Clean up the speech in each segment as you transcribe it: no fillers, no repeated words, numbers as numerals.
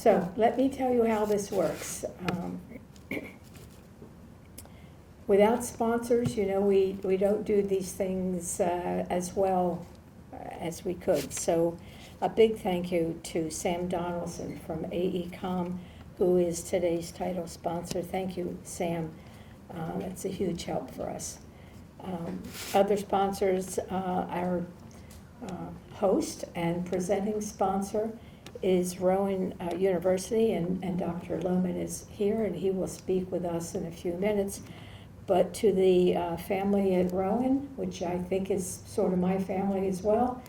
So let me tell you how this works. Without sponsors, you know, we don't do these things as well as we could. So a big thank you to Sam Donaldson from AECom, who is today's title sponsor. Thank you, Sam. It's a huge help for us. Other sponsors, our host and presenting sponsor is Rowan University, and Dr. Lohman is here, and he will speak with us in a few minutes. But to the family at Rowan, which I think is sort of my family as well,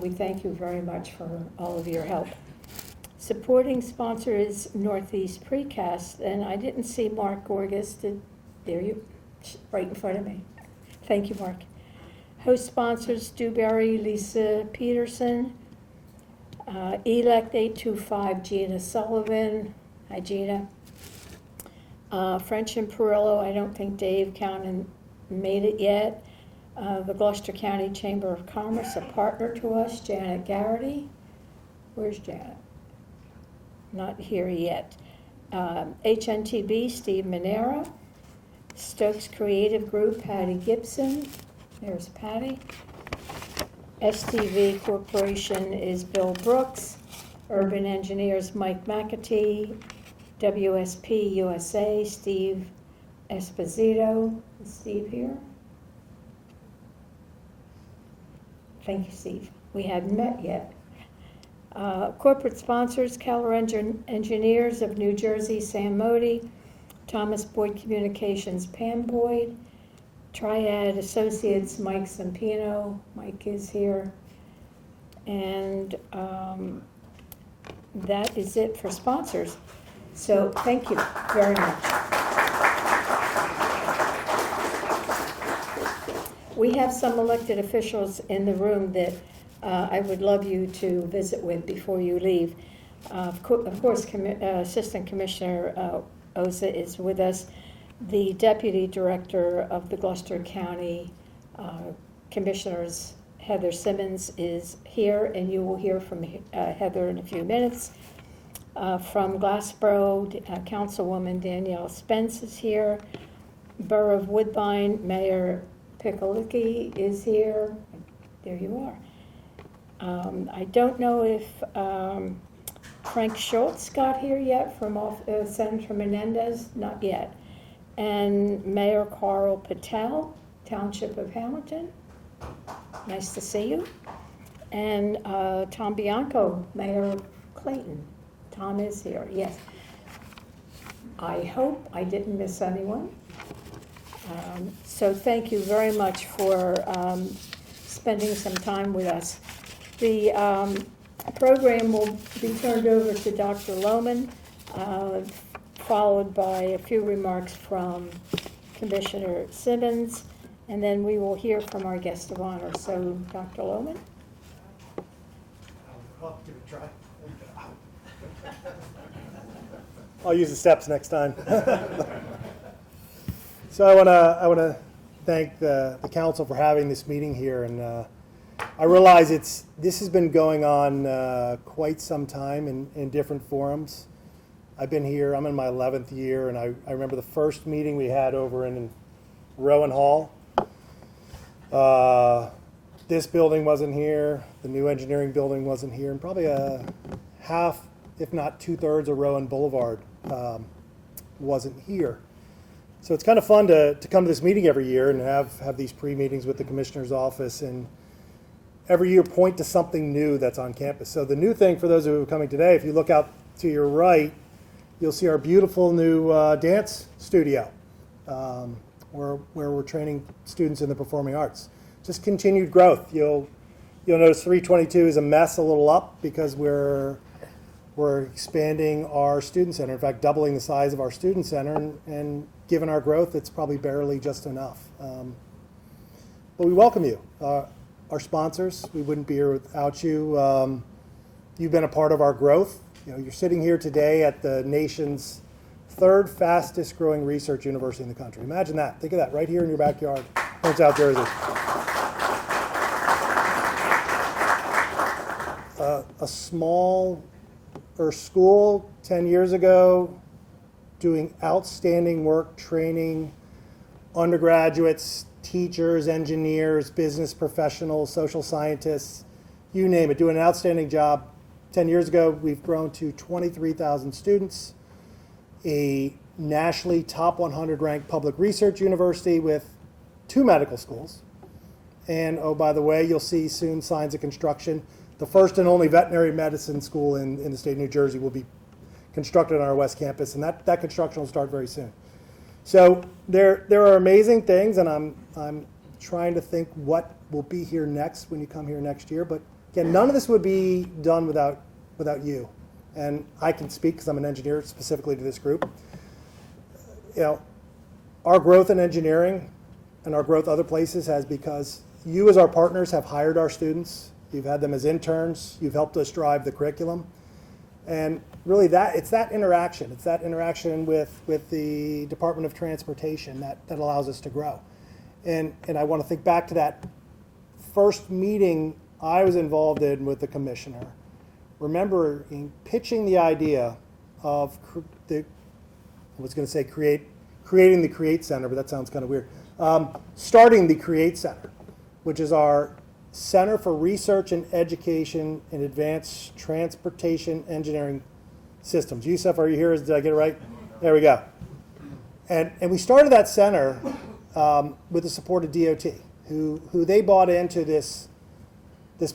we thank you very much for all of your help. Supporting sponsor is Northeast Precast, and I didn't see Mark Gorgas. There you, right in front of me. Thank you, Mark. Host sponsors, Dewberry, Lisa Peterson, ELECT 825, Gina Sullivan. Hi, Gina. French and Perillo, I don't think Dave Cowan made it yet. The Gloucester County Chamber of Commerce, a partner to us, Janet Garrity. Where's Janet? Not here yet. HNTB, Steve Monero. Stokes Creative Group, Patty Gibson. There's Patty. STV Corporation is Bill Brooks. Urban Engineers, Mike McAtee. WSP USA, Steve Esposito. Is Steve here? Thank you, Steve. We hadn't met yet. Corporate sponsors, Keller Engineers of New Jersey, Sam Modi. Thomas Boyd Communications, Pam Boyd. Triad Associates, Mike Zampino. Mike is here. And that is it for sponsors. So thank you very much. We have some elected officials in the room that I would love you to visit with before you leave. Of course, Assistant Commissioner Oza is with us. The Deputy Director of the Gloucester County Commissioners, Heather Simmons, is here, and you will hear from Heather in a few minutes. From Glassboro, Councilwoman Danielle Spence is here. Borough of Woodbine, Mayor Picolicki is here. There you are. I don't know if Frank Schultz got here yet from Senator Menendez, not yet. And Mayor Carl Patel, Township of Hamilton. Nice to see you. And Tom Bianco, Mayor of Clayton. Tom is here, yes. I hope I didn't miss anyone. So thank you very much for spending some time with us. The program will be turned over to Dr. Lohman, followed by a few remarks from Commissioner Simmons, and then we will hear from our guest of honor. So, Dr. Lohman. I'll give it a try. I'll use the steps next time. So I want to thank the council for having this meeting here, and I realize this has been going on quite some time in different forums. I've been here, I'm in my 11th year, and I remember the first meeting we had over in Rowan Hall. This building wasn't here, the new engineering building wasn't here, and probably half, if not 2/3 of Rowan Boulevard wasn't here. So it's kind of fun to come to this meeting every year and have these pre-meetings with the commissioner's office, and every year point to something new that's on campus. So the new thing for those who are coming today, if you look out to your right, you'll see our beautiful new dance studio where we're training students in the performing arts. Just continued growth. You'll notice 322 is a mess a little up because we're expanding our student center, in fact, doubling the size of our student center, and given our growth, it's probably barely just enough. But we welcome you. Our sponsors, we wouldn't be here without you. You've been a part of our growth. You're sitting here today at the nation's third fastest growing research university in the country. Imagine that. Think of that right here in your backyard, in South Jersey. A small school 10 years ago, doing outstanding work, training undergraduates, teachers, engineers, business professionals, social scientists, you name it, doing an outstanding job. 10 years ago, we've grown to 23,000 students, a nationally top 100 ranked public research university with 2 medical schools. And oh, by the way, you'll see soon signs of construction. The first and only veterinary medicine school in the state of New Jersey will be constructed on our West Campus, and that construction will start very soon. So there are amazing things, and I'm trying to think what will be here next when you come here next year. But again, none of this would be done without you. And I can speak because I'm an engineer specifically to this group. You know, our growth in engineering and our growth other places has because you as our partners have hired our students. You've had them as interns. You've helped us drive the curriculum. And really it's that interaction. It's that interaction with the Department of Transportation that allows us to grow. And I want to think back to that first meeting I was involved in with the commissioner. Remember in pitching the idea of creating the Create Center, but that sounds kind of weird. Starting the Create Center, which is our Center for Research and Education in Advanced Transportation Engineering Systems. Yusuf, are you here? Did I get it right? There we go. And we started that center with the support of DOT, who they bought into this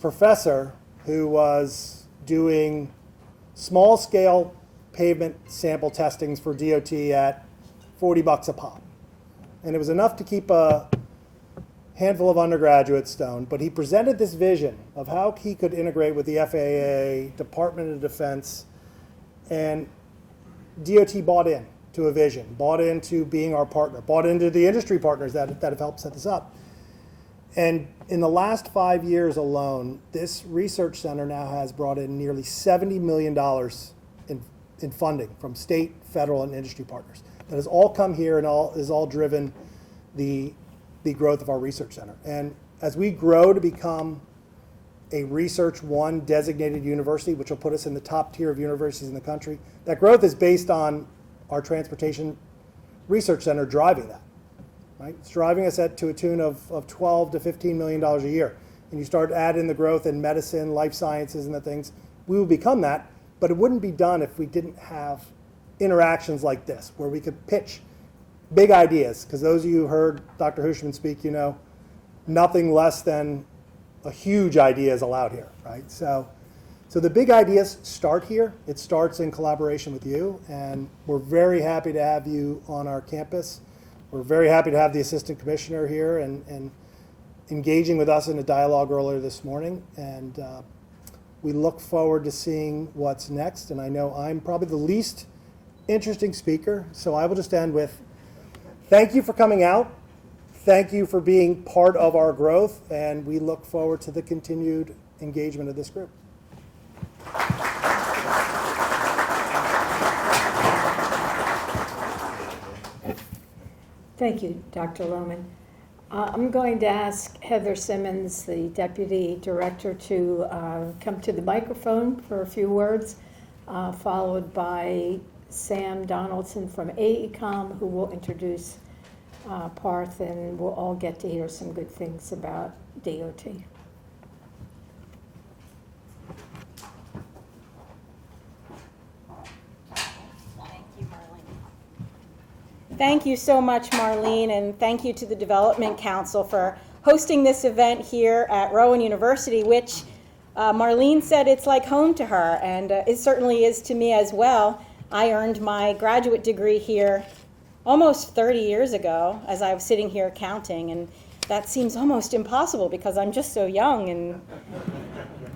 professor who was doing small-scale pavement sample testings for DOT at $40 a pop. And it was enough to keep a handful of undergraduates stoned, but he presented this vision of how he could integrate with the FAA, Department of Defense, and DOT bought in to a vision, bought into being our partner, bought into the industry partners that have helped set this up. And in the last 5 years alone, this research center now has brought in nearly $70 million in funding from state, federal, and industry partners. That has all come here and is all driven the growth of our research center. And as we grow to become a Research One designated university, which will put us in the top tier of universities in the country, that growth is based on our transportation research center driving that. Right? It's driving us to a tune of $12 to $15 million a year. And you start adding the growth in medicine, life sciences, and the things, we will become that, but it wouldn't be done if we didn't have interactions like this, where we could pitch big ideas, because those of you who heard Dr. Hushman speak, you know, nothing less than a huge idea is allowed here, right? So the big ideas start here. It starts in collaboration with you, and we're very happy to have you on our campus. We're very happy to have the Assistant Commissioner here and engaging with us in a dialogue earlier this morning, and we look forward to seeing what's next. And I know I'm probably the least interesting speaker, so I will just end with thank you for coming out. Thank you for being part of our growth, and we look forward to the continued engagement of this group. Thank you, Dr. Lohman. I'm going to ask Heather Simmons, the Deputy Director, to come to the microphone for a few words, followed by Sam Donaldson from AECOM, who will introduce Parth, and we'll all get to hear some good things about DOT. Thank you so much, Marlene, and thank you to the Development Council for hosting this event here at Rowan University, which Marlene said it's like home to her, and it certainly is to me as well. I earned my graduate degree here almost 30 years ago as I was sitting here counting, and that seems almost impossible because I'm just so young. And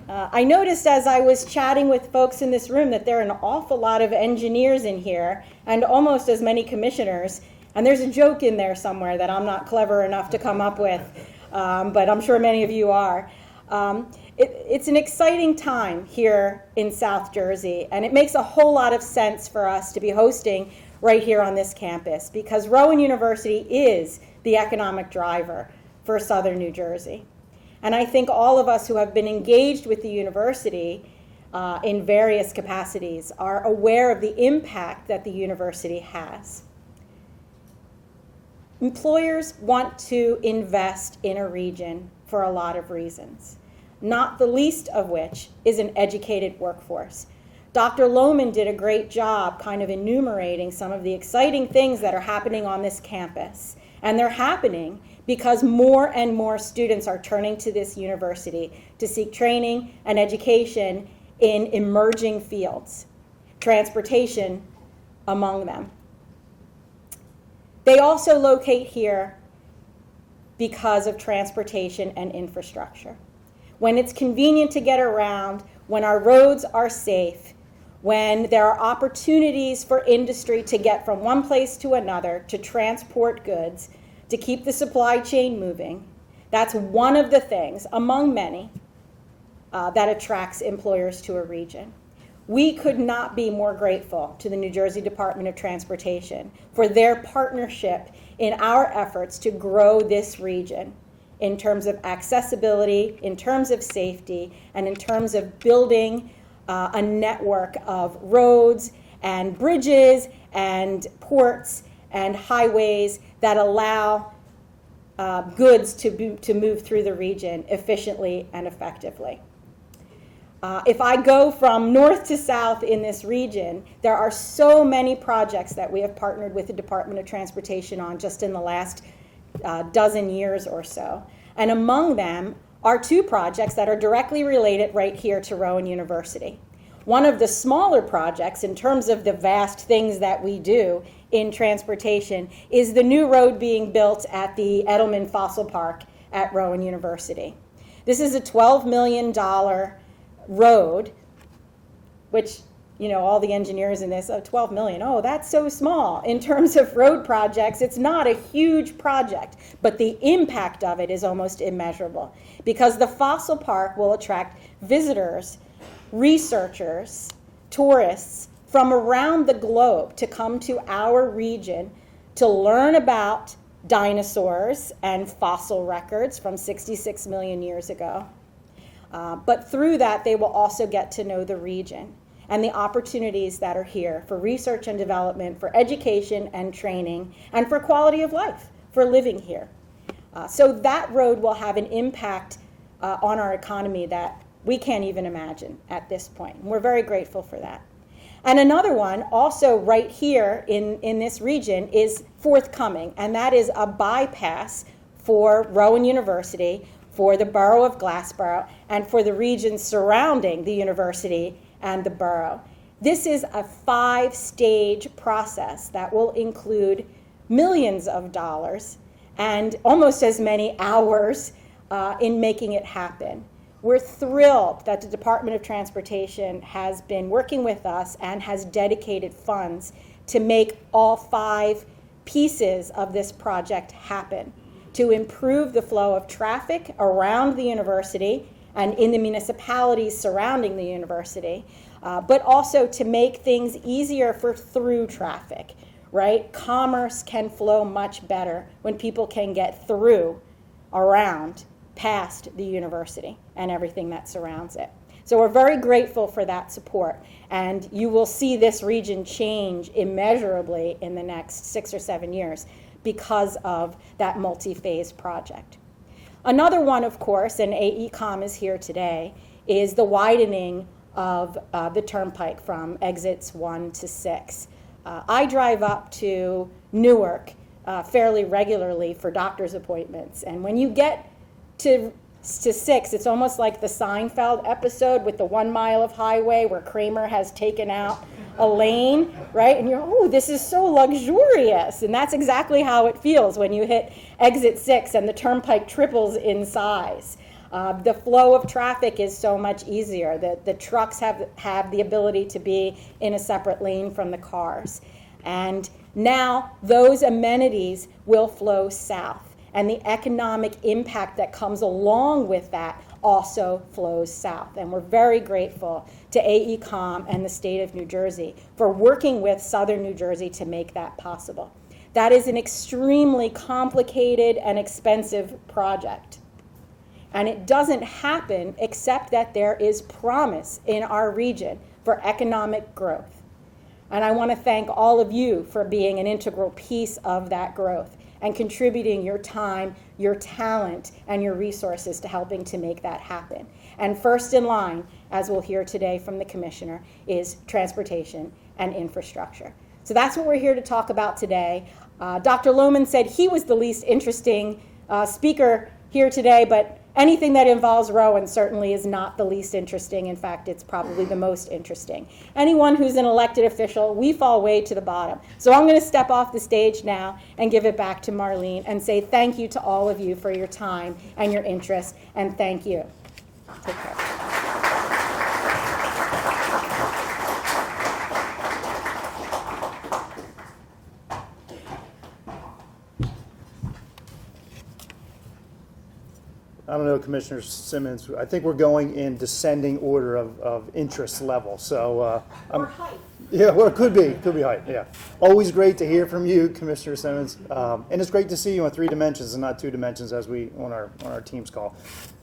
I noticed as I was chatting with folks in this room that there are an awful lot of engineers in here and almost as many commissioners. And there's a joke in there somewhere that I'm not clever enough to come up with, but I'm sure many of you are. It's an exciting time here in South Jersey, and it makes a whole lot of sense for us to be hosting right here on this campus because Rowan University is the economic driver for Southern New Jersey. And I think all of us who have been engaged with the university in various capacities are aware of the impact that the university has. Employers want to invest in a region for a lot of reasons, not the least of which is an educated workforce. Dr. Lohman did a great job kind of enumerating some of the exciting things that are happening on this campus. And they're happening because more and more students are turning to this university to seek training and education in emerging fields, transportation among them. They also locate here because of transportation and infrastructure. When it's convenient to get around, when our roads are safe, when there are opportunities for industry to get from one place to another, to transport goods, to keep the supply chain moving, that's one of the things, among many, that attracts employers to a region. We could not be more grateful to the New Jersey Department of Transportation for their partnership in our efforts to grow this region in terms of accessibility, in terms of safety, and in terms of building a network of roads and bridges and ports and highways that allow goods to move through the region efficiently and effectively. If I go from north to south in this region, there are so many projects that we have partnered with the Department of Transportation on just in the last dozen years or so. And among them are two projects that are directly related right here to Rowan University. One of the smaller projects in terms of the vast things that we do in transportation is the new road being built at the Edelman Fossil Park at Rowan University. This is a $12 million road, which, you know, all the engineers in this, 12 million, oh, that's so small. In terms of road projects, it's not a huge project, but the impact of it is almost immeasurable because the fossil park will attract visitors, researchers, tourists from around the globe to come to our region to learn about dinosaurs and fossil records from 66 million years ago. But through that, they will also get to know the region and the opportunities that are here for research and development, for education and training, and for quality of life, for living here. So that road will have an impact on our economy that we can't even imagine at this point. And we're very grateful for that. And another one, also right here in this region, is forthcoming, and that is a bypass for Rowan University, for the borough of Glassboro, and for the region surrounding the university and the borough. This is a 5-stage process that will include millions of dollars and almost as many hours in making it happen. We're thrilled that the Department of Transportation has been working with us and has dedicated funds to make all 5 pieces of this project happen, to improve the flow of traffic around the university and in the municipalities surrounding the university, but also to make things easier for through traffic, right? Commerce can flow much better when people can get through, around, past the university and everything that surrounds it. So we're very grateful for that support, and you will see this region change immeasurably in the next 6 or 7 years because of that multi-phase project. Another one, of course, and AECOM is here today, is the widening of the turnpike from exits 1 to 6. I drive up to Newark fairly regularly for doctor's appointments, and when you get to 6, it's almost like the Seinfeld episode with the 1 mile of highway where Kramer has taken out a lane, right? And you're, oh, this is so luxurious. And that's exactly how it feels when you hit exit 6 and the turnpike triples in size. The flow of traffic is so much easier. The trucks have the ability to be in a separate lane from the cars. And now those amenities will flow south. And the economic impact that comes along with that also flows south. And we're very grateful to AECOM and the state of New Jersey for working with Southern New Jersey to make that possible. That is an extremely complicated and expensive project. And it doesn't happen except that there is promise in our region for economic growth. And I want to thank all of you for being an integral piece of that growth and contributing your time, your talent, and your resources to helping to make that happen. And first in line, as we'll hear today from the Commissioner, is transportation and infrastructure. So that's what we're here to talk about today. Dr. Lohman said he was the least interesting speaker here today, but anything that involves Rowan certainly is not the least interesting. In fact, it's probably the most interesting. Anyone who's an elected official, we fall way to the bottom. So I'm going to step off the stage now and give it back to Marlene and say thank you to all of you for your time and your interest, and thank you. Take care. I don't know, Commissioner Simmons, I think we're going in descending order of interest level. So, Or height. yeah, well, it could be height, yeah. Always great to hear from you, Commissioner Simmons. And it's great to see you on 3 dimensions and not 2 dimensions as we on our team's call.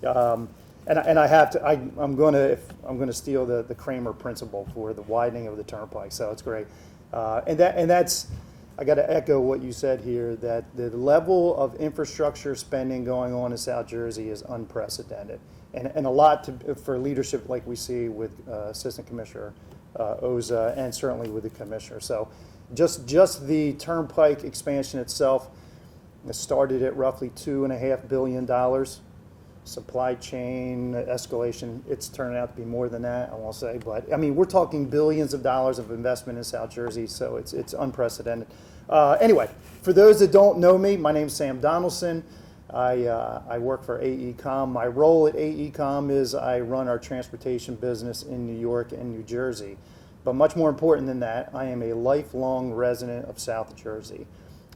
And I have to, I'm going to steal the Kramer principle for the widening of the turnpike. So it's great. And that's, I got to echo what you said here, that the level of infrastructure spending going on in South Jersey is unprecedented, and a lot for leadership like we see with Assistant Commissioner Oza and certainly with the Commissioner. So just the turnpike expansion itself started at roughly $2.5 billion. Supply chain escalation, it's turning out to be more than that, I won't say, but I mean, we're talking billions of dollars of investment in South Jersey, so it's unprecedented. Anyway, for those that don't know me, my name's Sam Donaldson. I work for AECom. My role at AECom is I run our transportation business in New York and New Jersey. But much more important than that, I am a lifelong resident of South Jersey.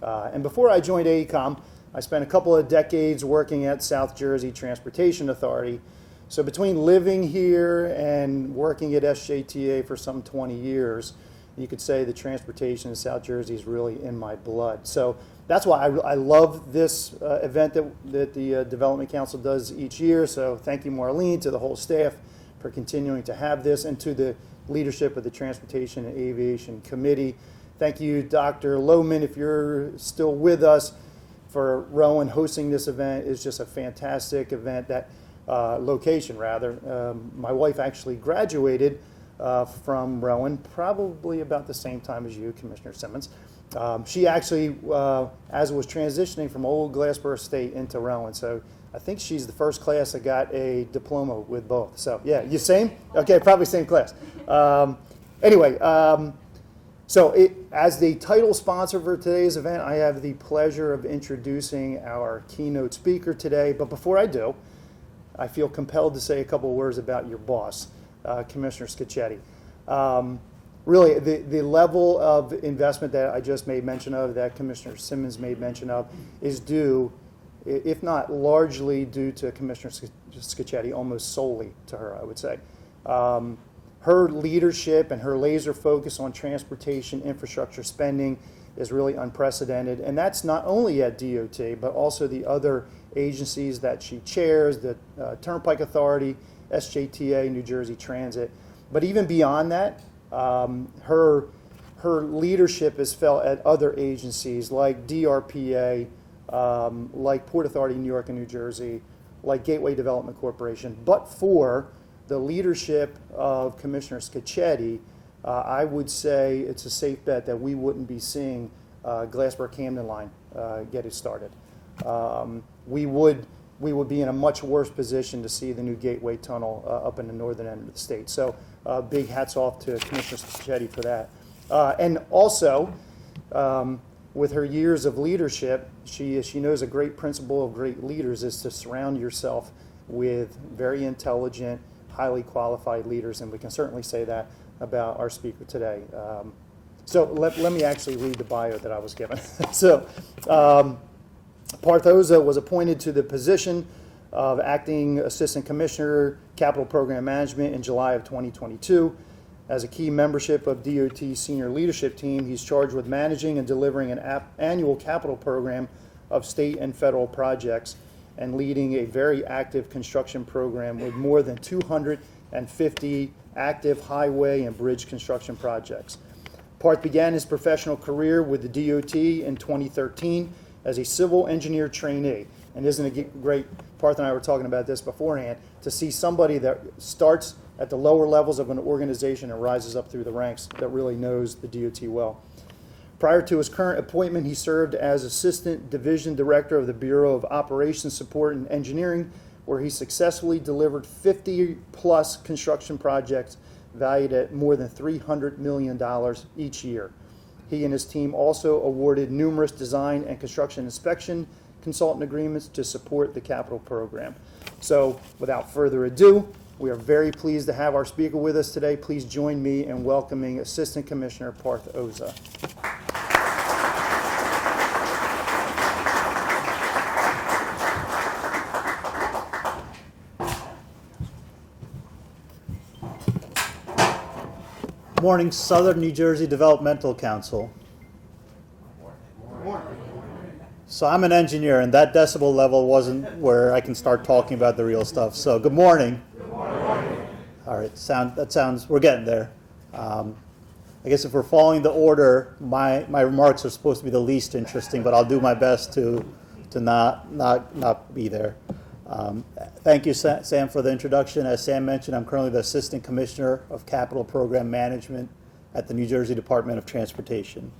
And before I joined AECom, I spent a couple of decades working at South Jersey Transportation Authority. So between living here and working at SJTA for some 20 years, you could say the transportation in South Jersey is really in my blood. So that's why I love this event that the Development Council does each year. So thank you, Marlene, to the whole staff for continuing to have this, and to the leadership of the Transportation and Aviation Committee. Thank you, Dr. Lohman, if you're still with us, for Rowan hosting this event. Is just a fantastic event, that location rather. My wife actually graduated from Rowan probably about the same time as you, Commissioner Simmons. She actually, as was transitioning from Old Glassboro State into Rowan, so I think she's the first class that got a diploma with both. So yeah, you same? Okay, probably same class. Anyway, so as the title sponsor for today's event, I have the pleasure of introducing our keynote speaker today. But before I do, I feel compelled to say a couple of words about your boss, Commissioner Scacchetti. Really, the level of investment that I just made mention of, that Commissioner Simmons made mention of, is due, if not largely due to Commissioner Scacchetti, almost solely to her, I would say. Her leadership and her laser focus on transportation infrastructure spending is really unprecedented, and that's not only at DOT, but also the other agencies that she chairs, the Turnpike Authority, SJTA, New Jersey Transit. But even beyond that, her leadership is felt at other agencies like DRPA, like Port Authority New York and New Jersey, like Gateway Development Corporation. But for the leadership of Commissioner Scacchetti, I would say it's a safe bet that we wouldn't be seeing Glassboro-Camden line get it started. We would be in a much worse position to see the new Gateway Tunnel up in the northern end of the state. So big hats off to Commissioner Scacchetti for that. And also, with her years of leadership, she knows a great principle of great leaders is to surround yourself with very intelligent, highly qualified leaders, and we can certainly say that about our speaker today. So let me actually read the bio that I was given. So Parth was appointed to the position of Acting Assistant Commissioner, Capital Program Management in July of 2022. As a key membership of DOT's senior leadership team, he's charged with managing and delivering an annual capital program of state and federal projects, and leading a very active construction program with more than 250 active highway and bridge construction projects. Parth began his professional career with the DOT in 2013 as a civil engineer trainee. And isn't it great, Parth and I were talking about this beforehand, to see somebody that starts at the lower levels of an organization and rises up through the ranks that really knows the DOT well. Prior to his current appointment, he served as Assistant Division Director of the Bureau of Operations Support and Engineering, where he successfully delivered 50-plus construction projects valued at more than $300 million each year. He and his team also awarded numerous design and construction inspection consultant agreements to support the capital program. So, without further ado, we are very pleased to have our speaker with us today. Please join me in welcoming Assistant Commissioner Parth Oza. Morning, Southern New Jersey Developmental Council. So I'm an engineer, and that decibel level wasn't where I can start talking about the real stuff. So good morning. Good morning. All right, we're getting there. I guess if we're following the order, my remarks are supposed to be the least interesting, but I'll do my best to not be there. Thank you, Sam, for the introduction. As Sam mentioned, I'm currently the Assistant Commissioner of Capital Program Management at the New Jersey Department of Transportation.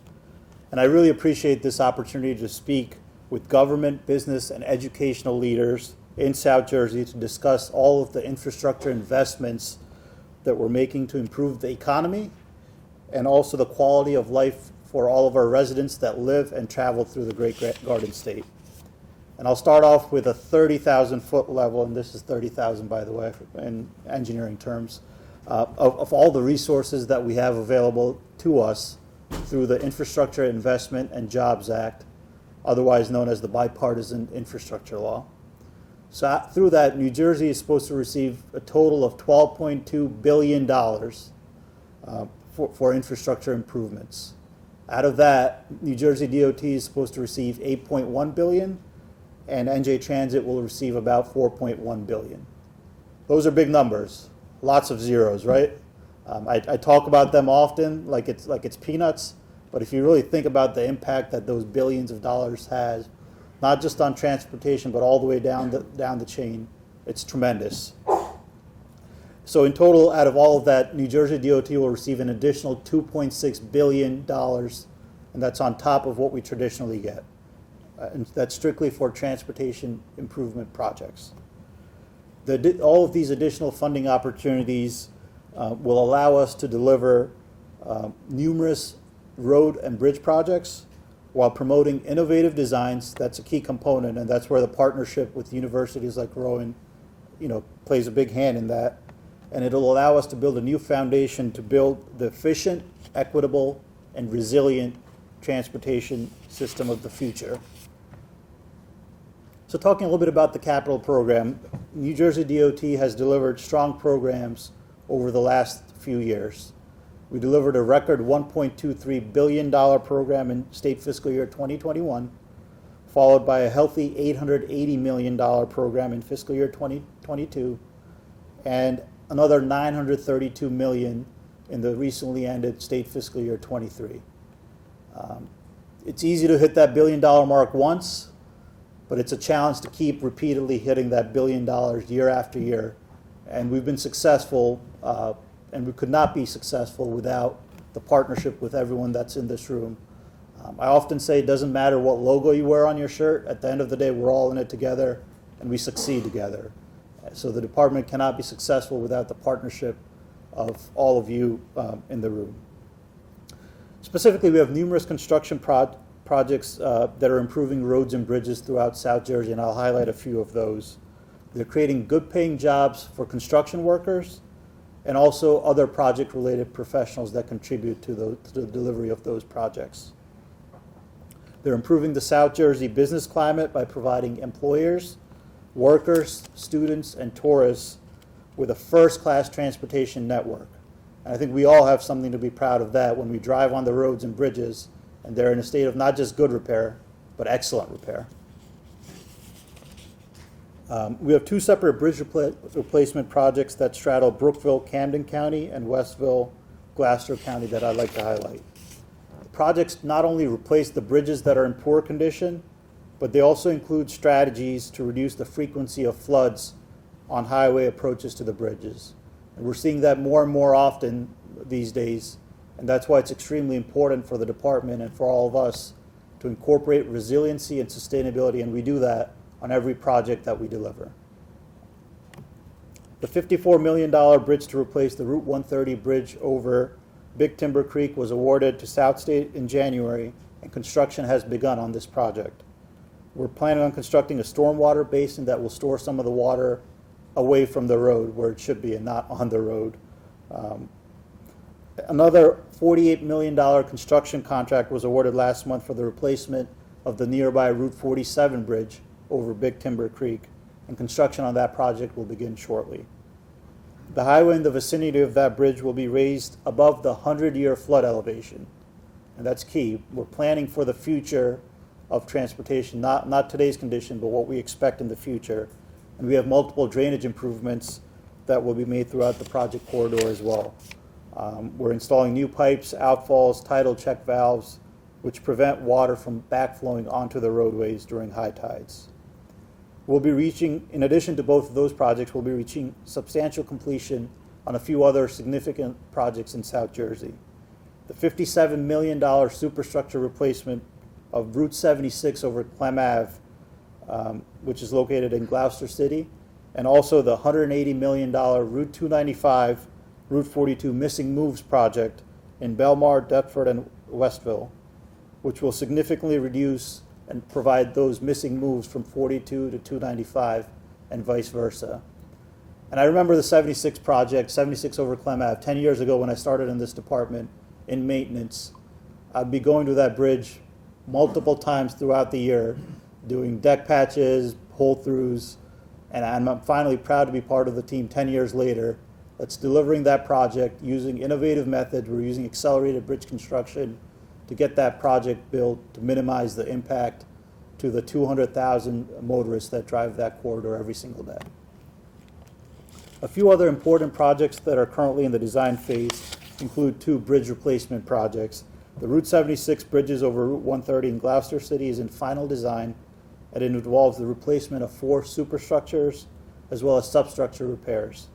And I really appreciate this opportunity to speak with government, business, and educational leaders in South Jersey to discuss all of the infrastructure investments that we're making to improve the economy and also the quality of life for all of our residents that live and travel through the Great Garden State. And I'll start off with a 30,000-foot level, and this is 30,000, by the way, in engineering terms, of all the resources that we have available to us through the Infrastructure Investment and Jobs Act, otherwise known as the Bipartisan Infrastructure Law. So through that, New Jersey is supposed to receive a total of $12.2 billion for infrastructure improvements. Out of that, New Jersey DOT is supposed to receive $8.1 billion, and NJ Transit will receive about $4.1 billion. Those are big numbers, lots of zeros, right? I talk about them often like it's peanuts, but if you really think about the impact that those billions of dollars has, not just on transportation, but all the way down the chain, it's tremendous. So in total, out of all of that, New Jersey DOT will receive an additional $2.6 billion, and that's on top of what we traditionally get. And that's strictly for transportation improvement projects. All of these additional funding opportunities will allow us to deliver numerous road and bridge projects while promoting innovative designs. That's a key component, and that's where the partnership with universities like Rowan, plays a big hand in that. And it'll allow us to build a new foundation to build the efficient, equitable, and resilient transportation system of the future. So talking a little bit about the capital program, New Jersey DOT has delivered strong programs over the last few years. We delivered a record $1.23 billion program in state fiscal year 2021, followed by a healthy $880 million program in fiscal year 2022, and another $932 million in the recently ended state fiscal year 23. It's easy to hit that $1 billion mark once, but it's a challenge to keep repeatedly hitting that $1 billion year after year. And we've been successful, and we could not be successful without the partnership with everyone that's in this room. I often say it doesn't matter what logo you wear on your shirt. At the end of the day, we're all in it together, and we succeed together. So the department cannot be successful without the partnership of all of you in the room. Specifically, we have numerous construction projects that are improving roads and bridges throughout South Jersey, and I'll highlight a few of those. They're creating good-paying jobs for construction workers and also other project-related professionals that contribute to the delivery of those projects. They're improving the South Jersey business climate by providing employers, workers, students, and tourists with a first-class transportation network. And I think we all have something to be proud of that when we drive on the roads and bridges, and they're in a state of not just good repair, but excellent repair. We have two separate bridge replacement projects that straddle Brookville, Camden County, and Westville, Gloucester County that I'd like to highlight. The projects not only replace the bridges that are in poor condition, but they also include strategies to reduce the frequency of floods on highway approaches to the bridges. And we're seeing that more and more often these days, and that's why it's extremely important for the department and for all of us to incorporate resiliency and sustainability, and we do that on every project that we deliver. The $54 million bridge to replace the Route 130 bridge over Big Timber Creek was awarded to South State in January, and construction has begun on this project. We're planning on constructing a stormwater basin that will store some of the water away from the road where it should be and not on the road. Another $48 million construction contract was awarded last month for the replacement of the nearby Route 47 bridge over Big Timber Creek, and construction on that project will begin shortly. The highway in the vicinity of that bridge will be raised above the 100-year flood elevation, and that's key. We're planning for the future of transportation, not today's condition, but what we expect in the future. And we have multiple drainage improvements that will be made throughout the project corridor as well. We're installing new pipes, outfalls, tidal check valves, which prevent water from backflowing onto the roadways during high tides. We'll be reaching, in addition to both of those projects, we'll be reaching substantial completion on a few other significant projects in South Jersey. The $57 million superstructure replacement of Route 76 over Clem Ave, which is located in Gloucester City, and also the $180 million Route 295, Route 42 Missing Moves project in Belmar, Deptford, and Westville, which will significantly reduce and provide those missing moves from 42 to 295 and vice versa. And I remember the 76 project, 76 over Clem Ave, 10 years ago when I started in this department in maintenance. I'd be going to that bridge multiple times throughout the year, doing deck patches, hole-throughs, and I'm finally proud to be part of the team 10 years later that's delivering that project using innovative methods. We're using accelerated bridge construction to get that project built to minimize the impact to the 200,000 motorists that drive that corridor every single day. A few other important projects that are currently in the design phase include two bridge replacement projects. The Route 76 bridges over Route 130 in Gloucester City is in final design, and it involves the replacement of 4 superstructures as well as substructure repairs.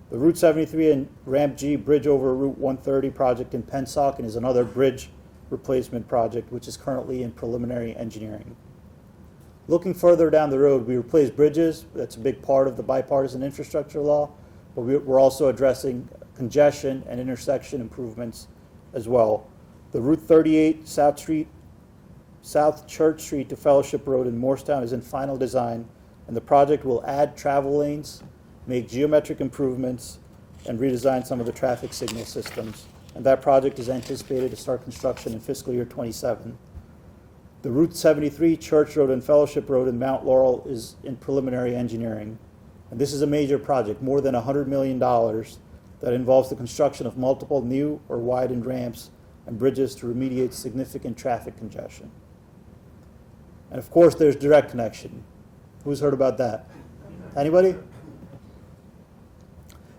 The Route 73 and Ramp G bridge over Route 130 project in Pennsauken is another bridge replacement project which is currently in preliminary engineering. Looking further down the road, we replace bridges. That's a big part of the bipartisan infrastructure law, but we're also addressing congestion and intersection improvements as well. The Route 38 South Church Street to Fellowship Road in Morristown is in final design, and the project will add travel lanes, make geometric improvements, and redesign some of the traffic signal systems. And that project is anticipated to start construction in fiscal year 27. The Route 73 Church Road and Fellowship Road in Mount Laurel is in preliminary engineering. And this is a major project, more than $100 million, that involves the construction of multiple new or widened ramps and bridges to remediate significant traffic congestion. And of course, there's direct connection. Who's heard about that? Anybody?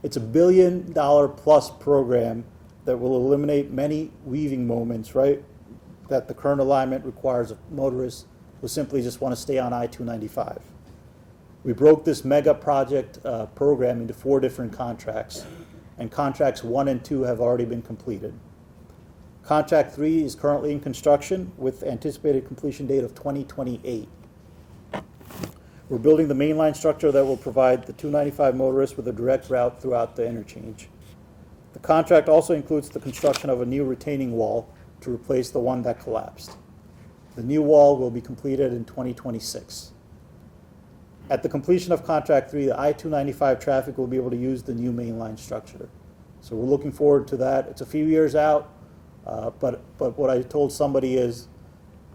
It's a $1 billion plus program that will eliminate many weaving moments, right, that the current alignment requires of motorists who simply just want to stay on I-295. We broke this mega project program into 4 different contracts, and contracts 1 and 2 have already been completed. Contract 3 is currently in construction with anticipated completion date of 2028. We're building the mainline structure that will provide the 295 motorists with a direct route throughout the interchange. The contract also includes the construction of a new retaining wall to replace the one that collapsed. The new wall will be completed in 2026. At the completion of Contract 3, the I-295 traffic will be able to use the new mainline structure. So we're looking forward to that. It's a few years out, but what I told somebody is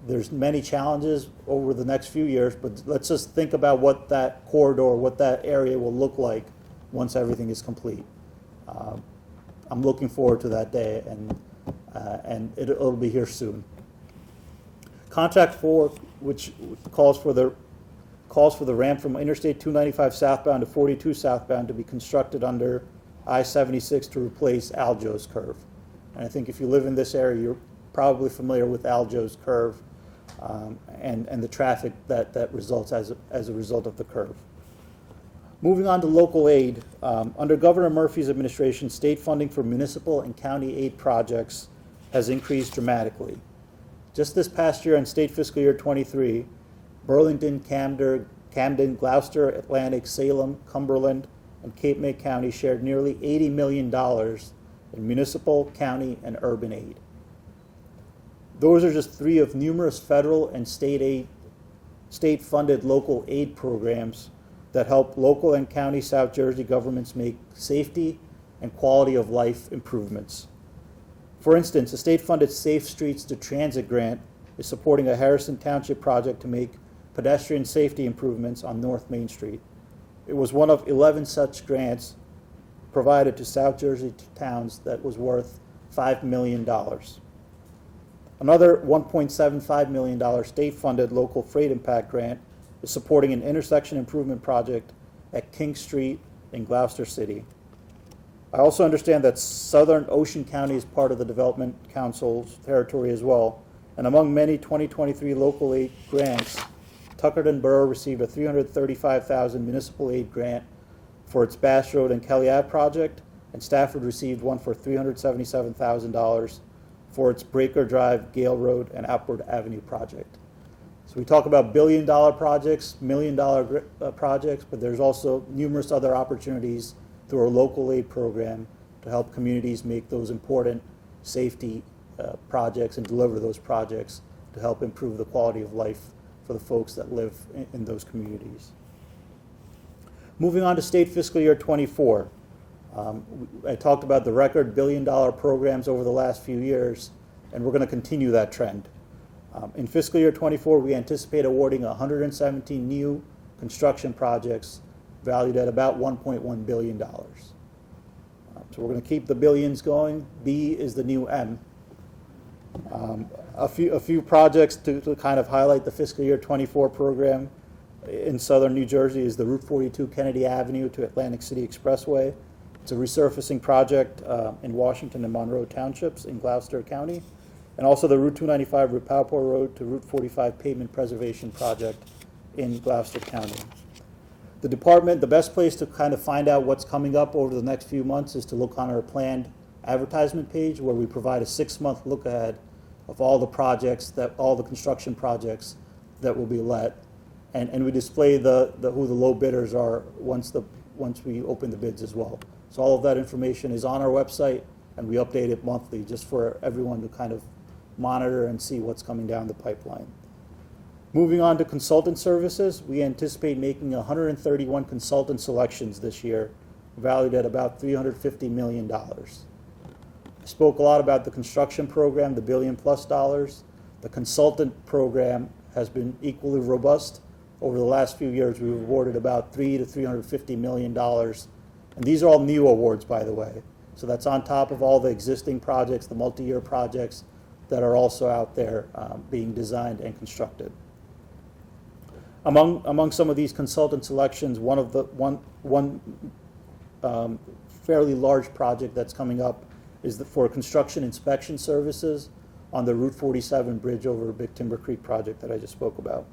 there's many challenges over the next few years, but let's just think about what that corridor, what that area will look like once everything is complete. I'm looking forward to that day, and it'll be here soon. Contract 4, which calls for the calls for the ramp from Interstate 295 southbound to 42 southbound to be constructed under I-76 to replace Aljo's curve. And I think if you live in this area, you're probably familiar with Aljo's curve and the traffic that results as a result of the curve. Moving on to local aid, under Governor Murphy's administration, state funding for municipal and county aid projects has increased dramatically. Just this past year in state fiscal year 23, Burlington, Camden, Gloucester, Atlantic, Salem, Cumberland, and Cape May County shared nearly $80 million in municipal, county, and urban aid. Those are just three of numerous federal and state-funded local aid programs that help local and county South Jersey governments make safety and quality of life improvements. For instance, a state-funded Safe Streets to Transit grant is supporting a Harrison Township project to make pedestrian safety improvements on North Main Street. It was one of 11 such grants provided to South Jersey towns that was worth $5 million. Another $1.75 million state-funded local freight impact grant is supporting an intersection improvement project at King Street in Gloucester City. I also understand that Southern Ocean County is part of the Development Council's territory as well, and among many 2023 local aid grants, Tuckerton Borough received a $335,000 municipal aid grant for its Bass Road and Kelly Ave project, and Stafford received one for $377,000 for its Breaker Drive, Gale Road, and Upward Avenue project. So we talk about billion-dollar projects, million-dollar projects, but there's also numerous other opportunities through our local aid program to help communities make those important safety projects and deliver those projects to help improve the quality of life for the folks that live in those communities. Moving on to state fiscal year 24. I talked about the record billion-dollar programs over the last few years, and we're going to continue that trend. In fiscal year 24, we anticipate awarding 117 new construction projects valued at about $1.1 billion. So we're going to keep the billions going. B is the new M. A few projects to kind of highlight the fiscal year 24 program in southern New Jersey is the Route 42 Kennedy Avenue to Atlantic City Expressway. It's a resurfacing project in Washington and Monroe Townships in Gloucester County, and also the Route 295 Rupalpur Road to Route 45 Pavement Preservation Project in Gloucester County. The department, the best place to kind of find out what's coming up over the next few months is to look on our planned advertisement page, where we provide a 6-month look ahead of all the projects, all the construction projects that will be let, and we display who the low bidders are once we open the bids as well. So all of that information is on our website, and we update it monthly just for everyone to kind of monitor and see what's coming down the pipeline. Moving on to consultant services, we anticipate making 131 consultant selections this year, valued at about $350 million. I spoke a lot about the construction program, the $1 billion+ dollars. The consultant program has been equally robust. Over the last few years, we've awarded about $300 to $350 million. And these are all new awards, by the way. So that's on top of all the existing projects, the multi-year projects that are also out there being designed and constructed. Among some of these consultant selections, one fairly large project that's coming up is for construction inspection services on the Route 47 bridge over Big Timber Creek project that I just spoke about.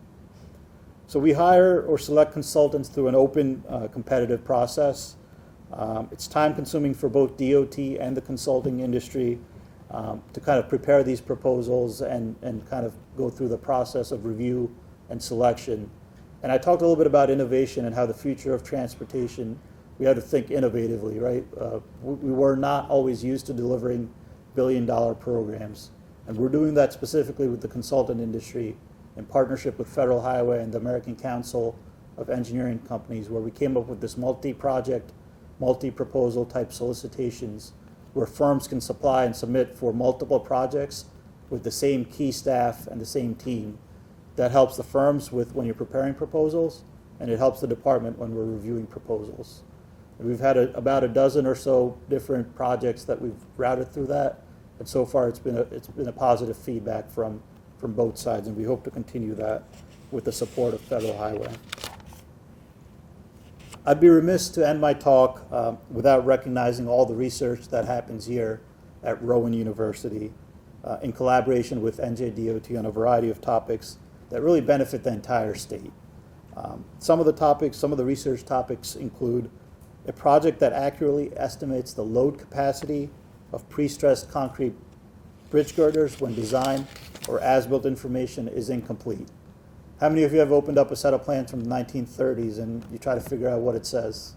So we hire or select consultants through an open, competitive process. It's time-consuming for both DOT and the consulting industry to kind of prepare these proposals and kind of go through the process of review and selection. And I talked a little bit about innovation and how the future of transportation, we had to think innovatively, right? We were not always used to delivering billion-dollar programs. And we're doing that specifically with the consultant industry in partnership with Federal Highway and the American Council of Engineering Companies, where we came up with this multi-project, multi-proposal type solicitations where firms can supply and submit for multiple projects with the same key staff and the same team. That helps the firms with when you're preparing proposals, and it helps the department when we're reviewing proposals. And we've had about a dozen or so different projects that we've routed through that, and so far it's been a positive feedback from both sides, and we hope to continue that with the support of Federal Highway. I'd be remiss to end my talk without recognizing all the research that happens here at Rowan University in collaboration with NJDOT on a variety of topics that really benefit the entire state. Some of the research topics include a project that accurately estimates the load capacity of pre-stressed concrete bridge girders when design or as-built information is incomplete. How many of you have opened up a set of plans from the 1930s and you try to figure out what it says?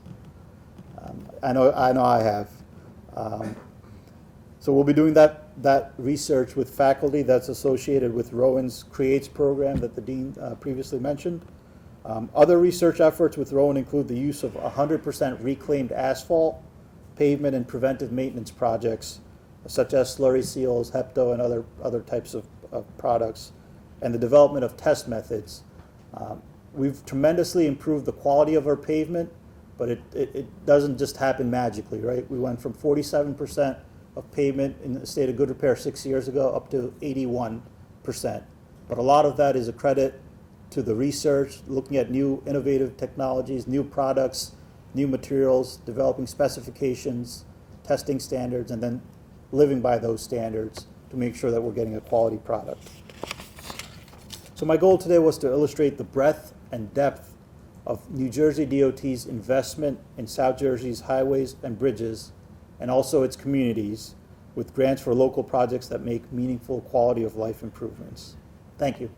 I know I have. So we'll be doing that research with faculty that's associated with Rowan's CREATES program that the dean previously mentioned. Other research efforts with Rowan include the use of 100% reclaimed asphalt, pavement, and preventive maintenance projects, such as slurry seals, HEPTO, and other types of products, and the development of test methods. We've tremendously improved the quality of our pavement, but it doesn't just happen magically, right? We went from 47% of pavement in the state of good repair 6 years ago up to 81%. But a lot of that is a credit to the research, looking at new innovative technologies, new products, new materials, developing specifications, testing standards, and then living by those standards to make sure that we're getting a quality product. So my goal today was to illustrate the breadth and depth of New Jersey DOT's investment in South Jersey's highways and bridges, and also its communities, with grants for local projects that make meaningful quality of life improvements. Thank you.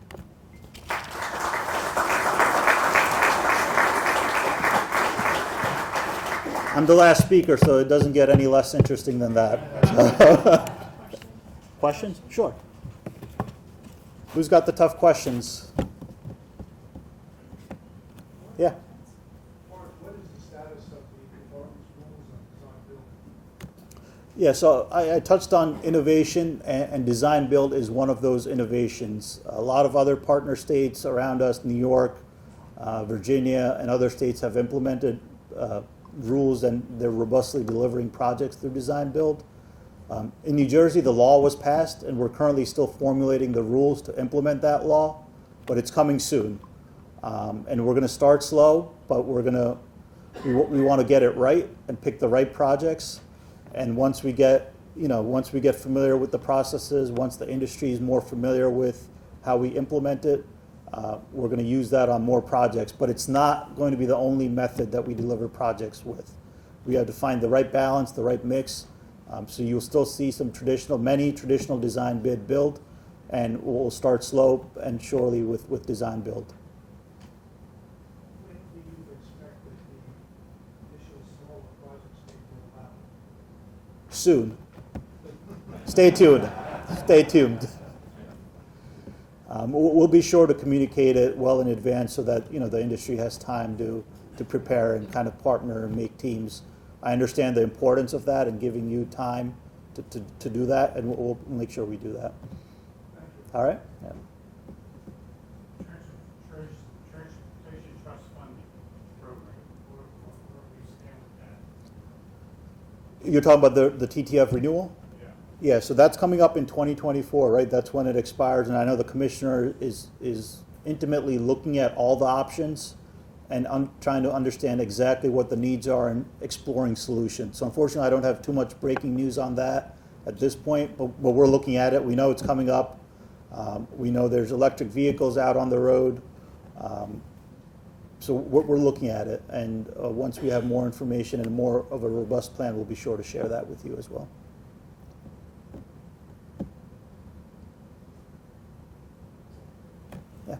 I'm the last speaker, so it doesn't get any less interesting than that. Questions? Sure. Who's got the tough questions? Yeah. Parth, what is the status of the department's rules on design build? Yeah, so I touched on innovation, and design build is one of those innovations. A lot of other partner states around us, New York, Virginia, and other states have implemented rules, and they're robustly delivering projects through design build. In New Jersey, the law was passed, and we're currently still formulating the rules to implement that law, but it's coming soon. And we're going to start slow, but we want to get it right and pick the right projects. And once we get familiar with the processes, once the industry is more familiar with how we implement it, we're going to use that on more projects. But it's not going to be the only method that we deliver projects with. We have to find the right balance, the right mix. So you'll still see many traditional design bid build, and we'll start slow and surely with design build. When do you expect that the initial smaller projects will happen? Soon. Stay tuned. Stay tuned. We'll be sure to communicate it well in advance so that the industry has time to prepare and kind of partner and make teams. I understand the importance of that and giving you time to do that, and we'll make sure we do that. Thank you. All right? Yeah. Transportation Trust Funding Program, where we stand with that? You're talking about the TTF renewal? Yeah. Yeah, so that's coming up in 2024, right? That's when it expires, and I know the commissioner is intimately looking at all the options and trying to understand exactly what the needs are and exploring solutions. So unfortunately, I don't have too much breaking news on that at this point, but we're looking at it. We know it's coming up. We know there's electric vehicles out on the road. So we're looking at it, and once we have more information and more of a robust plan, we'll be sure to share that with you as well. Yeah.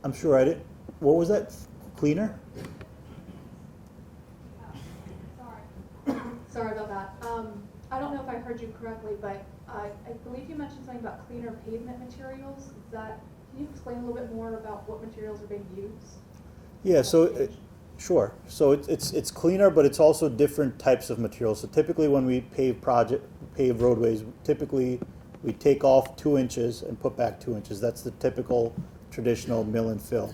I'm sure I did. What was that? Cleaner? Sorry about that. I don't know if I heard you correctly, but I believe you mentioned something about cleaner pavement materials. Can you explain a little bit more about what materials are being used? Yeah, sure. So it's cleaner, but it's also different types of materials. So typically when we pave roadways, typically we take off 2 inches and put back 2 inches. That's the typical traditional mill and fill.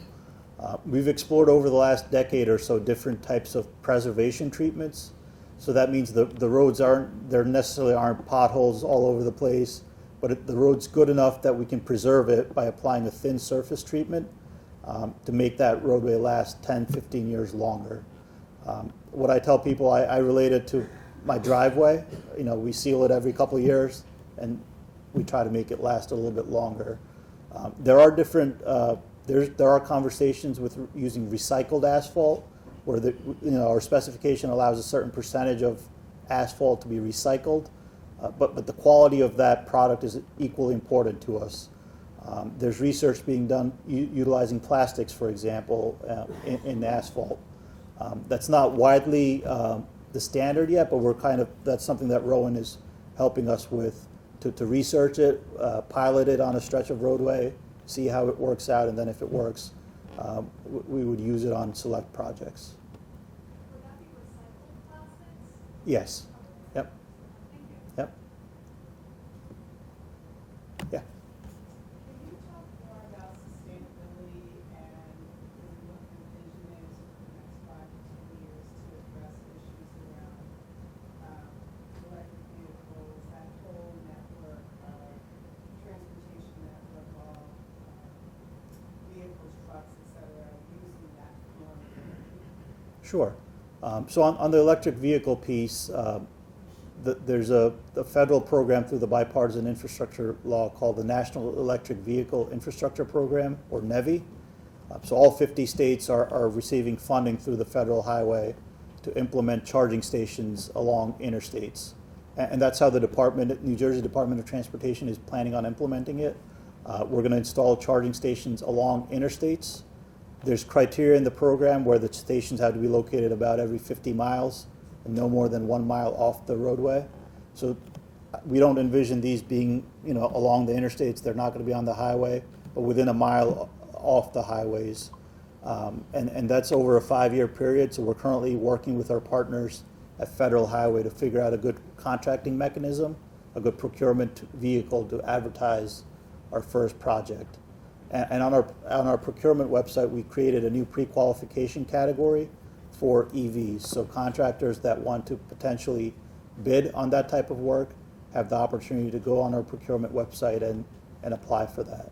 We've explored over the last decade or so different types of preservation treatments, So that means the roads there necessarily aren't potholes all over the place, but the road's good enough that we can preserve it by applying a thin surface treatment to make that roadway last 10, 15 years longer. What I tell people, I relate it to my driveway. You know, we seal it every couple of years, and we try to make it last a little bit longer. There are different, there are conversations with using recycled asphalt, where our specification allows a certain percentage of asphalt to be recycled, but the quality of that product is equally important to us. There's research being done utilizing plastics, for example, in asphalt. That's not widely the standard yet, but that's something that Rowan is helping us with to research it, pilot it on a stretch of roadway, see how it works out, and then if it works, we would use it on select projects. Would that be recycled plastics? Yes. Yep. Thank you. Yep. Yeah. Can you talk more about sustainability and what the vision is for the next 5 to 10 years to address issues around electric vehicles, that whole network of transportation network, all vehicles, trucks, et cetera, using that form of energy? Sure. So on the electric vehicle piece, there's a federal program through the bipartisan infrastructure law called the National Electric Vehicle Infrastructure Program, or NEVI. So all 50 states are receiving funding through the federal highway to implement charging stations along interstates. And that's how the New Jersey Department of Transportation is planning on implementing it. We're going to install charging stations along interstates. There's criteria in the program where the stations have to be located about every 50 miles and no more than 1 mile off the roadway. So we don't envision these being, along the interstates. They're not going to be on the highway, but within a mile off the highways. And that's over a 5-year period. So we're currently working with our partners at Federal Highway to figure out a good contracting mechanism, a good procurement vehicle to advertise our first project. And on our procurement website, we created a new pre-qualification category for EVs. So contractors that want to potentially bid on that type of work have the opportunity to go on our procurement website and apply for that.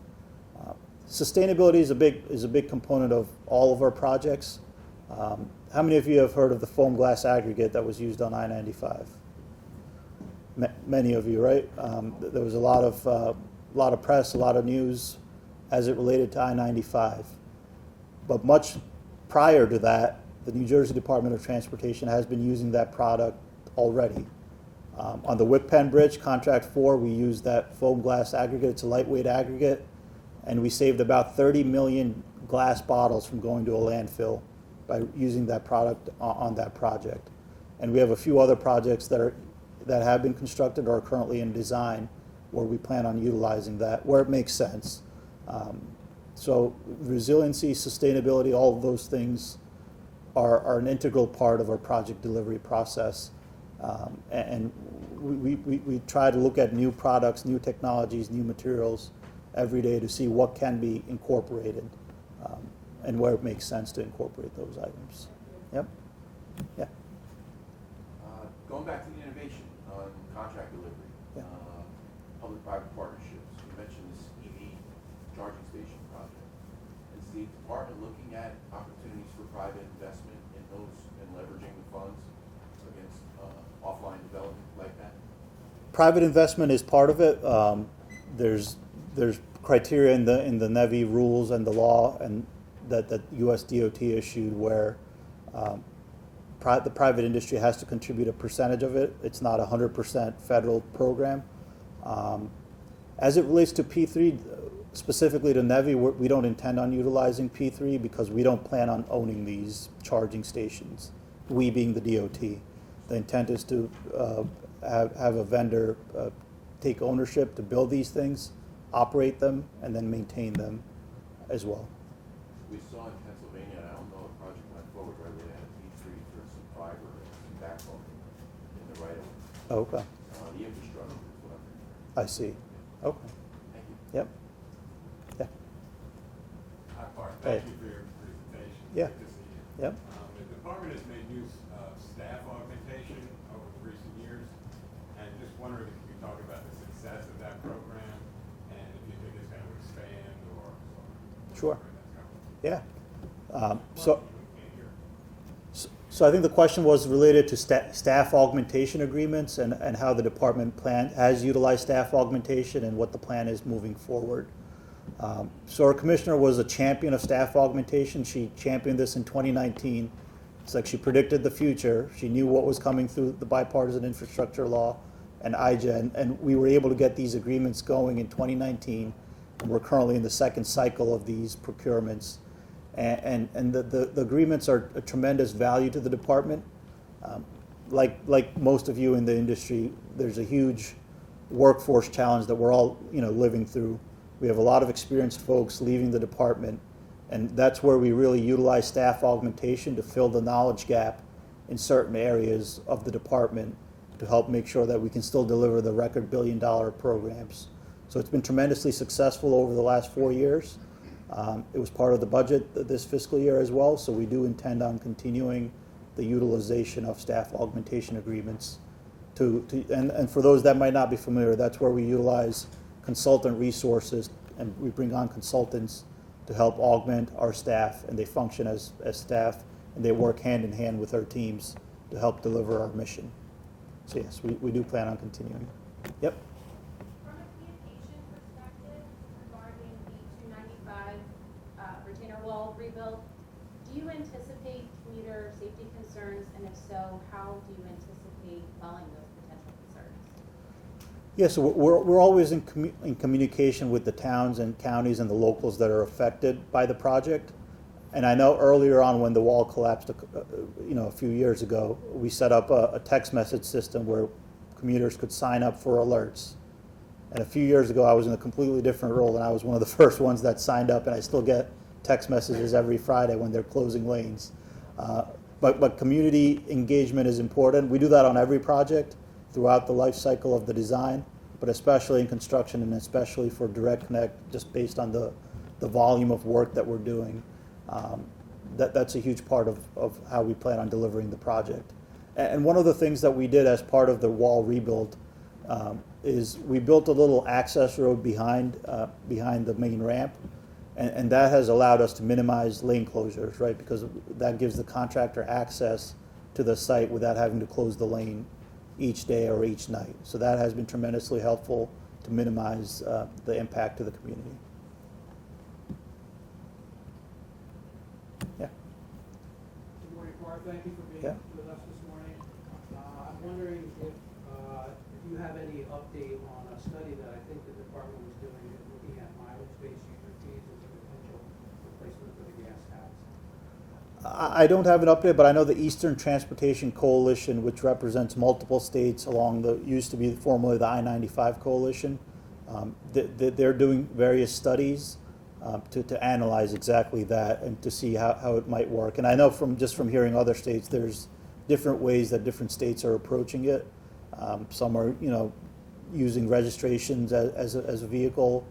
Sustainability is a big component of all of our projects. How many of you have heard of the foam glass aggregate that was used on I-95? Many of you, right? There was a lot of press, a lot of news as it related to I-95. But much prior to that, the New Jersey Department of Transportation has been using that product already. On the Whip Pen Bridge, Contract 4, we used that foam glass aggregate. It's a lightweight aggregate, and we saved about 30 million glass bottles from going to a landfill by using that product on that project. And we have a few other projects that have been constructed or are currently in design where we plan on utilizing that, where it makes sense. So resiliency, sustainability, all of those things are an integral part of our project delivery process. And we try to look at new products, new technologies, new materials every day to see what can be incorporated and where it makes sense to incorporate those items. Yep. Yeah. Going back to the innovation on contract delivery, Yeah. public-private partnerships, you mentioned this EV charging station project. Is the department looking at opportunities for private investment in those and leveraging the funds against offline development like that? Private investment is part of it. There's criteria in the NEVI rules and the law and that USDOT issued where the private industry has to contribute a percentage of it. It's not a 100% federal program. As it relates to P3, specifically to NEVI, we don't intend on utilizing P3 because we don't plan on owning these charging stations, we being the DOT. The intent is to have a vendor take ownership to build these things, operate them, and then maintain them as well. We saw in Pennsylvania, and I don't know if the project went forward, right, where they had a P3 for some fiber and some backbone in the right of way. Oh, okay, The infrastructure is what I'm referring I see. Okay, to. Thank you. yep. Yeah, Hi, Parth. Hey. Thank you for your presentation. Yeah. Good to see you. yep. The department has made use of staff augmentation wondering if you could talk about the success of that program and if you think it's going to expand or. Sure. That's Yeah. So I think the question was related to staff augmentation agreements and how the department has utilized staff augmentation and what the plan is moving forward. So our commissioner was a champion of staff augmentation. She championed this in 2019. It's like she predicted the future. She knew what was coming through the bipartisan infrastructure law and IJA, and we were able to get these agreements going in 2019. And we're currently in the second cycle of these procurements. And the agreements are a tremendous value to the department. Like most of you in the industry, there's a huge workforce challenge that we're all living through. We have a lot of experienced folks leaving the department, and that's where we really utilize staff augmentation to fill the knowledge gap in certain areas of the department to help make sure that we can still deliver the record billion-dollar programs. So it's been tremendously successful over the last 4 years. It was part of the budget this fiscal year as well, so we do intend on continuing the utilization of staff augmentation agreements. And for those that might not be familiar, that's where we utilize consultant resources, and we bring on consultants to help augment our staff, and they function as staff, and they work hand in hand with our teams to help deliver our mission. So yes, we do plan on continuing. Yep. From a communication perspective regarding the 295 retainer wall rebuild, do you anticipate commuter safety concerns, and if so, how do you anticipate quelling those potential concerns? Yeah, so we're always in communication with the towns and counties and the locals that are affected by the project. And I know earlier on when the wall collapsed, a few years ago, we set up a text message system where commuters could sign up for alerts. And a few years ago, I was in a completely different role, and I was one of the first ones that signed up, and I still get text messages every Friday when they're closing lanes. But community engagement is important. We do that on every project throughout the life cycle of the design, but especially in construction and especially for Direct Connect, just based on the volume of work that we're doing. That's a huge part of how we plan on delivering the project. And one of the things that we did as part of the wall rebuild is we built a little access road behind the main ramp, and that has allowed us to minimize lane closures, right? Because that gives the contractor access to the site without having to close the lane each day or each night. So that has been tremendously helpful to minimize the impact to the community. Yeah. Good morning, Parth. Thank you for being Yeah. with us this morning. I'm wondering if you have any update on a study that I think the department was doing, looking at mileage-based user fees as a potential replacement for the gas tax. I don't have an update, but I know the Eastern Transportation Coalition, which represents multiple states along used to be formerly the I-95 Coalition, they're doing various studies to analyze exactly that and to see how it might work. And I know from hearing other states, there's different ways that different states are approaching it. Some are, using registrations as a vehicle.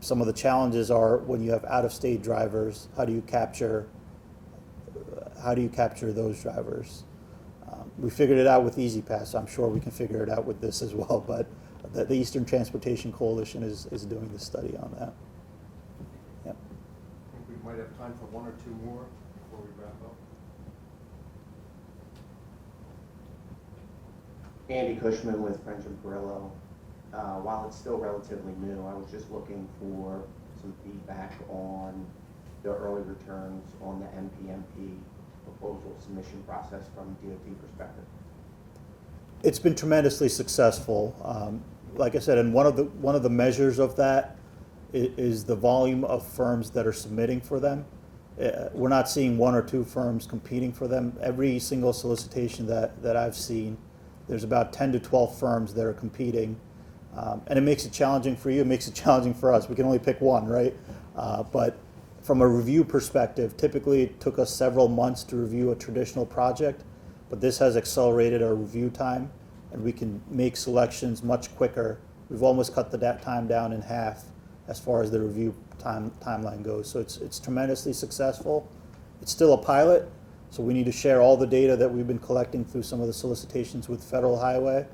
Some of the challenges are when you have out-of-state drivers, how do you capture those drivers? We figured it out with Easy Pass. I'm sure we can figure it out with this as well. But the Eastern Transportation Coalition is doing the study on that. Yep. I think we might have time for one or two more before we wrap up. Andy Cushman with French and Perillo. While it's still relatively new, I was just looking for some feedback on the early returns on the MPMP proposal submission process from DOT perspective. It's been tremendously successful. Like I said, and one of the measures of that is the volume of firms that are submitting for them. We're not seeing one or two firms competing for them. Every single solicitation that I've seen, there's about 10 to 12 firms that are competing. And it makes it challenging for you, it makes it challenging for us. We can only pick one, right? But from a review perspective, typically it took us several months to review a traditional project, but this has accelerated our review time, and we can make selections much quicker. We've almost cut the time down in half as far as the review timeline goes. So it's tremendously successful. It's still a pilot, so we need to share all the data that we've been collecting through some of the solicitations with Federal Highway,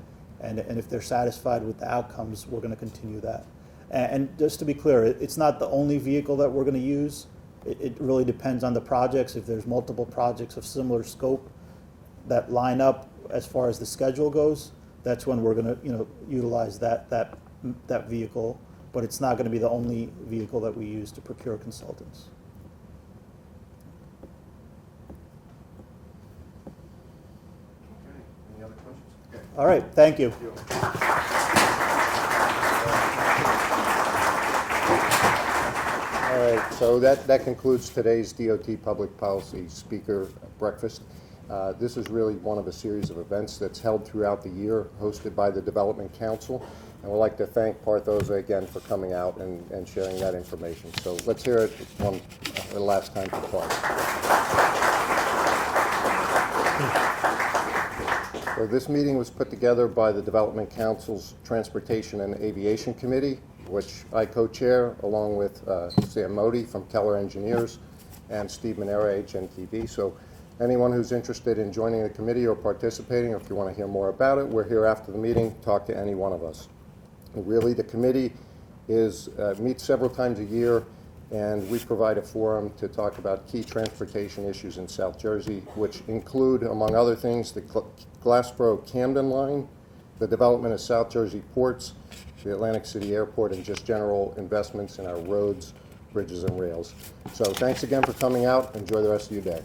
And if they're satisfied with the outcomes, we're going to continue that. And just to be clear, it's not the only vehicle that we're going to use. It really depends on the projects. If there's multiple projects of similar scope that line up as far as the schedule goes, that's when we're going to, utilize that vehicle. But it's not going to be the only vehicle that we use to procure consultants. Okay, any other questions? Okay. All right, thank you. All right, so that concludes today's DOT Public Policy Speaker Breakfast. This is really one of a series of events that's held throughout the year, hosted by the Development Council. And we'd like to thank Parth again for coming out and sharing that information. So let's hear it the last time for Parth. So this meeting was put together by the Development Council's Transportation and Aviation Committee, which I co-chair along with Sam Modi from Keller Engineers and Steve Manera, HNTB. So anyone who's interested in joining the committee or participating, or if you want to hear more about it, we're here after the meeting. Talk to any one of us. And really, the committee meets several times a year, and we provide a forum to talk about key transportation issues in South Jersey, which include, among other things, the Glassboro-Camden line, the development of South Jersey ports, the Atlantic City Airport, and just general investments in our roads, bridges, and rails. So thanks again for coming out. Enjoy the rest of your day.